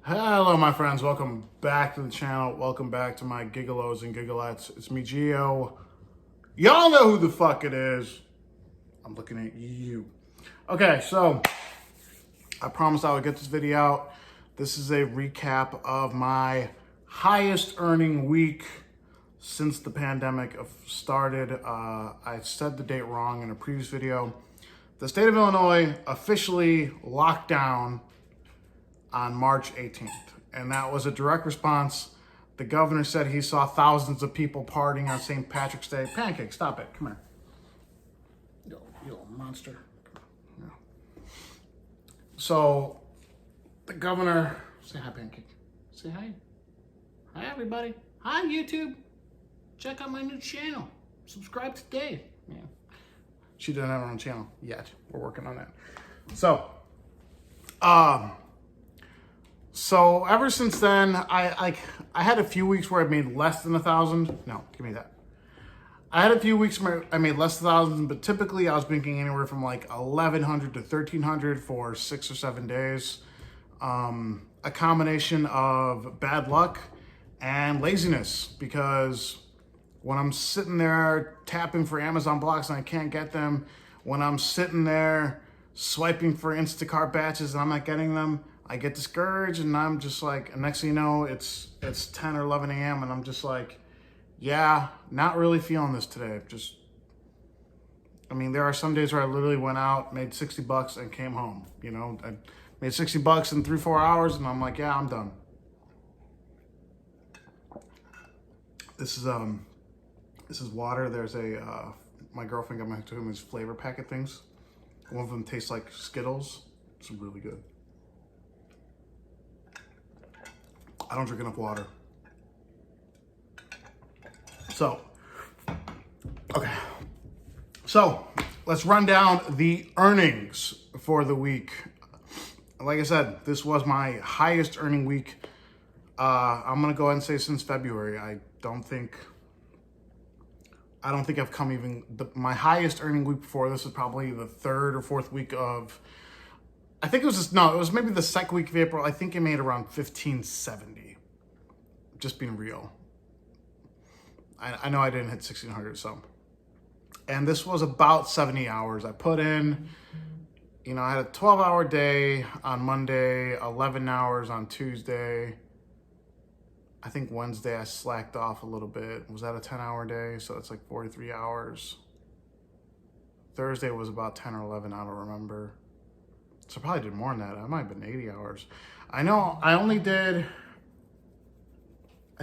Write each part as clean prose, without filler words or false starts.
Hello, my friends. Welcome back to the channel. Welcome back to my Gig-Olos and Gigolettes. It's me, Gio. Y'all know who the fuck it is. I'm looking at you. Okay, so I promised I would get this video out. This is a recap of my highest earning week since the pandemic started. I said the date wrong in a previous video. The state of Illinois officially locked down on March 18th. And that was a direct response. The governor said he saw thousands of people partying on St. Patrick's Day. Pancake, stop it. Come here. You little monster. No. So the governor, say hi, Pancake. Say hi. Hi, everybody. Hi, YouTube. Check out my new channel. Subscribe today. Yeah. She doesn't have her own channel yet. We're working on that. So ever since then, I had a few weeks where I made less than 1,000. No, give me that. I had a few weeks where I made less than 1,000, but typically I was making anywhere from like 1,100 to 1,300 for 6 or 7 days. A combination of bad luck and laziness, because when I'm sitting there tapping for Amazon blocks and I can't get them, when I'm sitting there swiping for Instacart batches and I'm not getting them, I get discouraged, and I'm just like, and next thing you know, it's 10 or 11 a.m. and I'm just like, yeah, not really feeling this today. I mean, there are some days where I literally went out, made 60 bucks and came home. You know, I made 60 bucks in 3-4 hours and I'm like, yeah, I'm done. This is water. There's my girlfriend got my to him these flavor packet things. One of them tastes like Skittles. It's really good. I don't drink enough water. So, okay. So, let's run down the earnings for the week. Like I said, this was my highest earning week. I'm gonna go ahead and say since February. I don't think I've come even, my highest earning week before this was probably the 3rd or 4th week of, I think it was maybe the 2nd week of April. I think it made around 1,570. Just being real. I know I didn't hit 1,600, so. And this was about 70 hours I put in. You know, I had a 12-hour day on Monday, 11 hours on Tuesday. I think Wednesday I slacked off a little bit. Was that a 10-hour day? So it's like 43 hours. Thursday was about 10 or 11, I don't remember. So I probably did more than that. I might have been 80 hours. I know I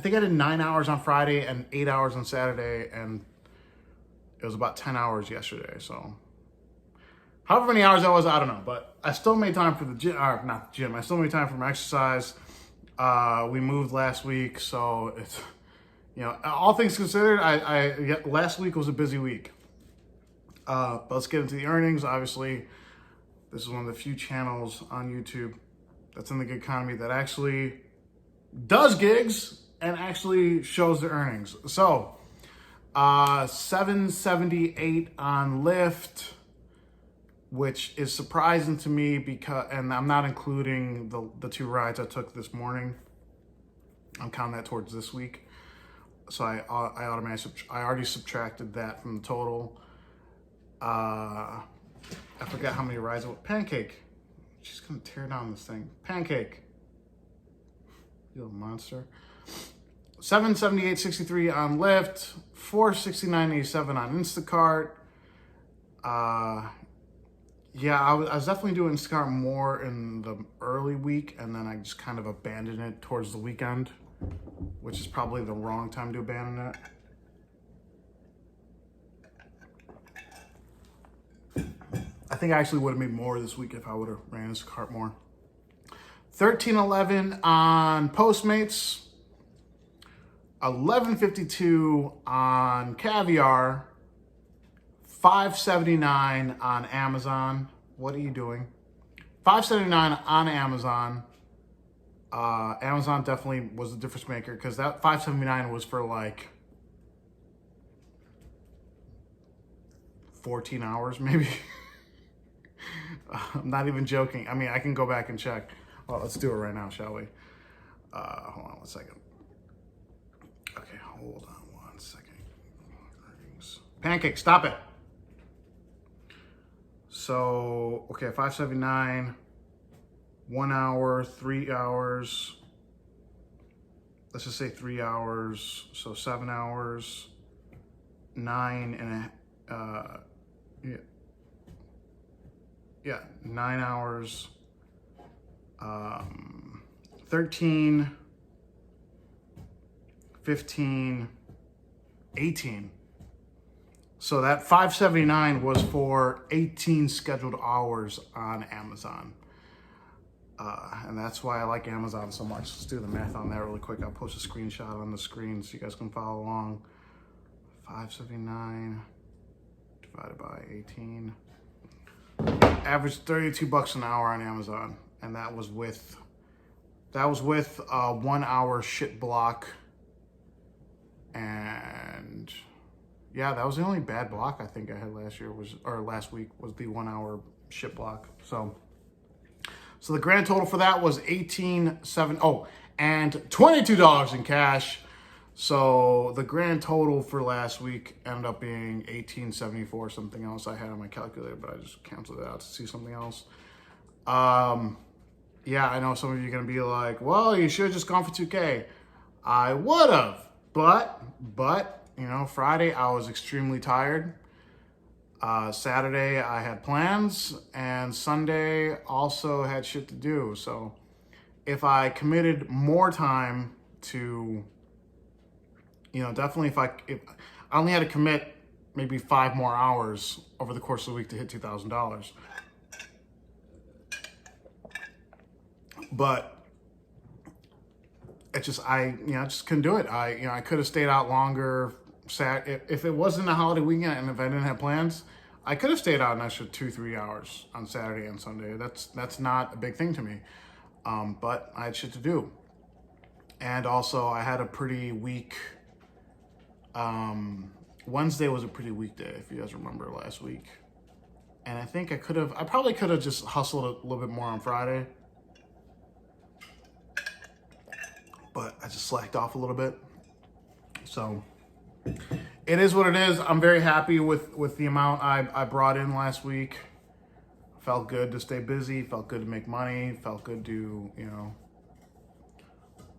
think I did 9 hours on Friday and 8 hours on Saturday, and it was about 10 hours yesterday. So however many hours that was, I don't know, but I still made time for the gym, or not the gym. I still made time for my exercise. We moved last week, so it's, you know, all things considered, last week was a busy week. But let's get into the earnings. Obviously, this is one of the few channels on YouTube that's in the gig economy that actually does gigs and actually shows the earnings. So, 778 on Lyft, which is surprising to me because, and I'm not including the 2 rides I took this morning. I'm counting that towards this week. So I already subtracted that from the total. I forgot how many rides. Pancake. She's gonna tear down this thing. Pancake. You little monster. 778.63 on Lyft. 469.87 on Instacart. Yeah, I was definitely doing Instacart more in the early week, and then I just kind of abandoned it towards the weekend, which is probably the wrong time to abandon it. I think I actually would have made more this week if I would have ran Instacart more. 13.11 on Postmates. 11.52 on Caviar. 5.79 on Amazon. What are you doing? 5.79 on Amazon. Amazon definitely was the difference maker, because that 5.79 was for like 14 hours maybe. I'm not even joking. I mean, I can go back and check. Well, let's do it right now, shall we? Hold on one second. Okay, hold on one second. Pancake, stop it. So, okay, 579, 1 hour, 3 hours. Let's just say 3 hours. So 7 hours, 9 and yeah, 9 hours, 13, 15, 18. So that 579 was for 18 scheduled hours on Amazon. And that's why I like Amazon so much. Let's do the math on that really quick. I'll post a screenshot on the screen so you guys can follow along. 579 divided by 18. Average $32 an hour on Amazon. And that was with a 1 hour shit block. And yeah, that was the only bad block I think I had last week was the 1 hour shit block. So the grand total for that was $18.7. Oh, and $22 in cash. So the grand total for last week ended up being $18.74. Something else I had on my calculator, but I just canceled it out to see something else. Yeah, I know some of you are gonna be like, "Well, you should have just gone for 2K." I would have, but you know, Friday I was extremely tired. Saturday I had plans, and Sunday also had shit to do. So if I committed more time to, you know, definitely if I only had to commit maybe 5 more hours over the course of the week to hit $2,000. But it just, I just couldn't do it. I could have stayed out longer. If it wasn't a holiday weekend and if I didn't have plans, I could have stayed out an extra 2-3 hours on Saturday and Sunday. That's not a big thing to me. But I had shit to do. And also I had a pretty weak, Wednesday was a pretty weak day, if you guys remember last week. And I think I probably could have just hustled a little bit more on Friday. But I just slacked off a little bit. So it is what it is. I'm very happy with the amount I brought in last week. Felt good to stay busy. Felt good to make money. Felt good to,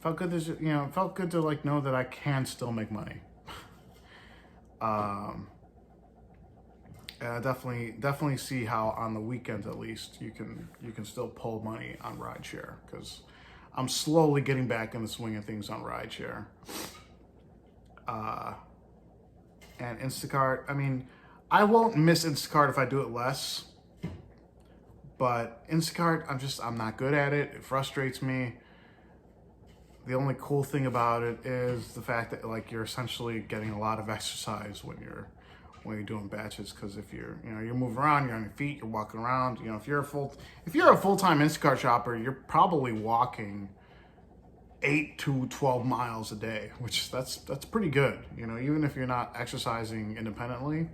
felt good to like know that I can still make money. And I definitely see how on the weekends at least you can still pull money on rideshare, because I'm slowly getting back in the swing of things on rideshare. And Instacart, I mean, I won't miss Instacart if I do it less. But Instacart, I'm not good at it. It frustrates me. The only cool thing about it is the fact that like you're essentially getting a lot of exercise when you're doing batches, because if you're moving around, you're on your feet, you're walking around. If you're a full-time Instacart shopper, you're probably walking 8 to 12 miles a day, which that's pretty good. Even if you're not exercising independently,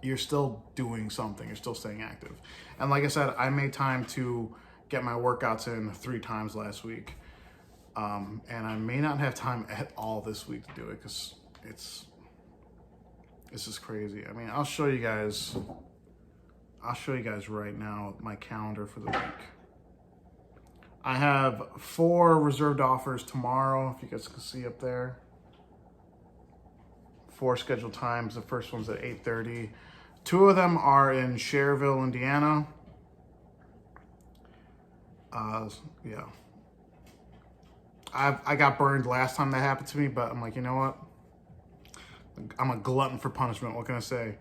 you're still doing something. You're still staying active. And like I said, I made time to get my workouts in 3 times last week. And I may not have time at all this week to do it, because it's just crazy. I mean, I'll show you guys right now my calendar for the week. I have 4 reserved offers tomorrow, if you guys can see up there. 4 scheduled times. The first one's at 8:30. 2 of them are in Cherville, Indiana. Yeah. I got burned last time that happened to me, but I'm like, you know what? I'm a glutton for punishment. What can I say?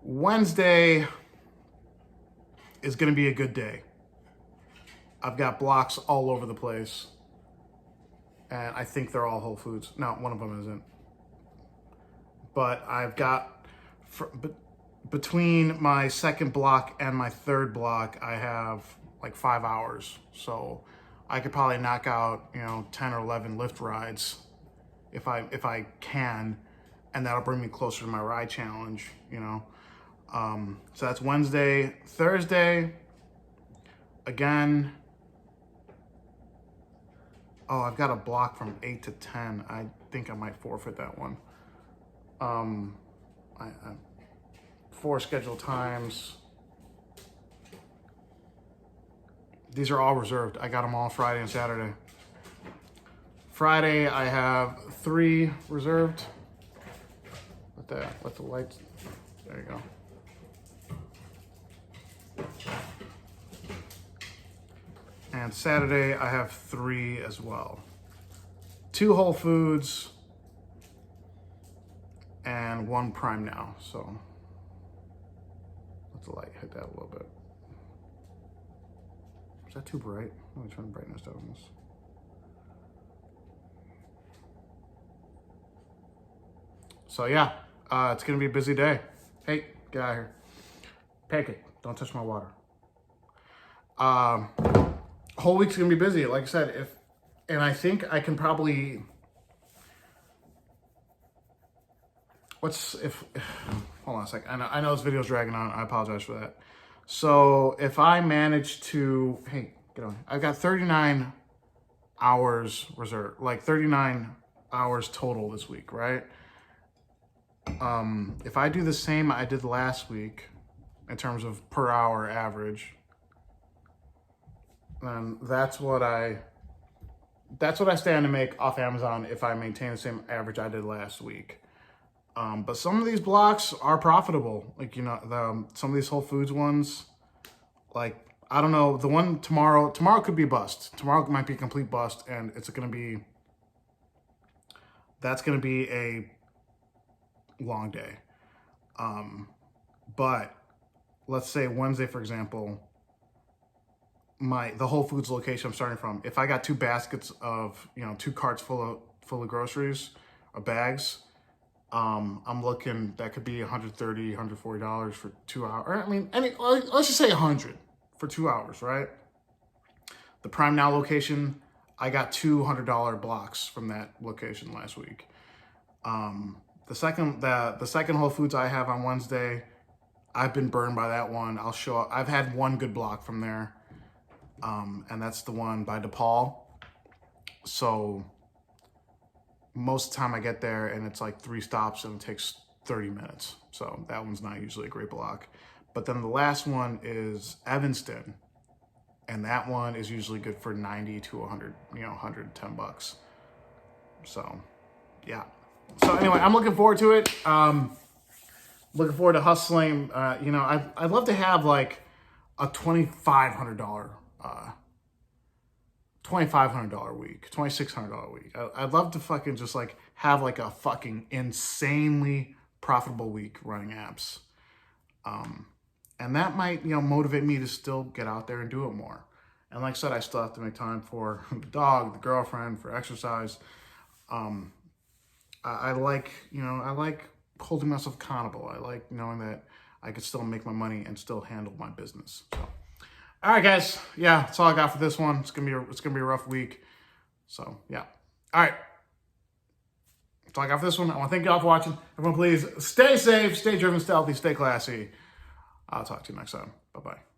Wednesday is going to be a good day. I've got blocks all over the place. And I think they're all Whole Foods. No, one of them isn't. But I've got, between my second block and my third block, I have like 5 hours. So I could probably knock out, 10 or 11 lift rides if I can. And that'll bring me closer to my ride challenge, So that's Wednesday. Thursday, again, Oh, I've got a block from 8 to 10. I think I might forfeit that one. I 4 scheduled times. These are all reserved. I got them all Friday and Saturday. Friday, I have 3 reserved. Let the lights, there you go. And Saturday, I have 3 as well. 2 Whole Foods and 1 Prime Now. So let the light hit that a little bit. Is that too bright? Let me turn the brightness down on this. So yeah, it's gonna be a busy day. Hey, get out of here. Pancake, don't touch my water. Whole week's gonna be busy. Like I said, and I think I can probably, hold on a second. I know this video's dragging on. I apologize for that. So if I manage to, hey, get on. I've got 39 hours reserved, like 39 hours total this week, right? If I do the same I did last week in terms of per hour average, then that's what I stand to make off Amazon if I maintain the same average I did last week. But some of these blocks are profitable. Like, you know, some of these Whole Foods ones, like, I don't know, the one tomorrow could be a bust. Tomorrow might be a complete bust, and that's going to be a long day. But let's say Wednesday, for example, the Whole Foods location I'm starting from, if I got 2 baskets of, 2 carts full of groceries or bags, I'm looking, that could be $130, $140 for 2 hours. Let's just say 100 for 2 hours, right? The Prime Now location, I got 2 $100 blocks from that location last week. The second Whole Foods I have on Wednesday, I've been burned by that one. I've had 1 good block from there. And that's the one by DePaul. So most of the time I get there and it's like 3 stops and it takes 30 minutes. So that one's not usually a great block. But then the last one is Evanston. And that one is usually good for 90 to 100, $110. So yeah. So anyway, I'm looking forward to it. Looking forward to hustling. I'd love to have like a $2,500 week, $2,600 week. I'd love to fucking just like have like a fucking insanely profitable week running apps. And that might, motivate me to still get out there and do it more. And like I said, I still have to make time for the dog, the girlfriend, for exercise. I like holding myself accountable. I like knowing that I could still make my money and still handle my business. So, all right, guys. Yeah, that's all I got for this one. It's gonna be a rough week. So yeah. All right. That's all I got for this one. I want to thank you all for watching. Everyone, please stay safe, stay driven, stay healthy, stay classy. I'll talk to you next time. Bye-bye.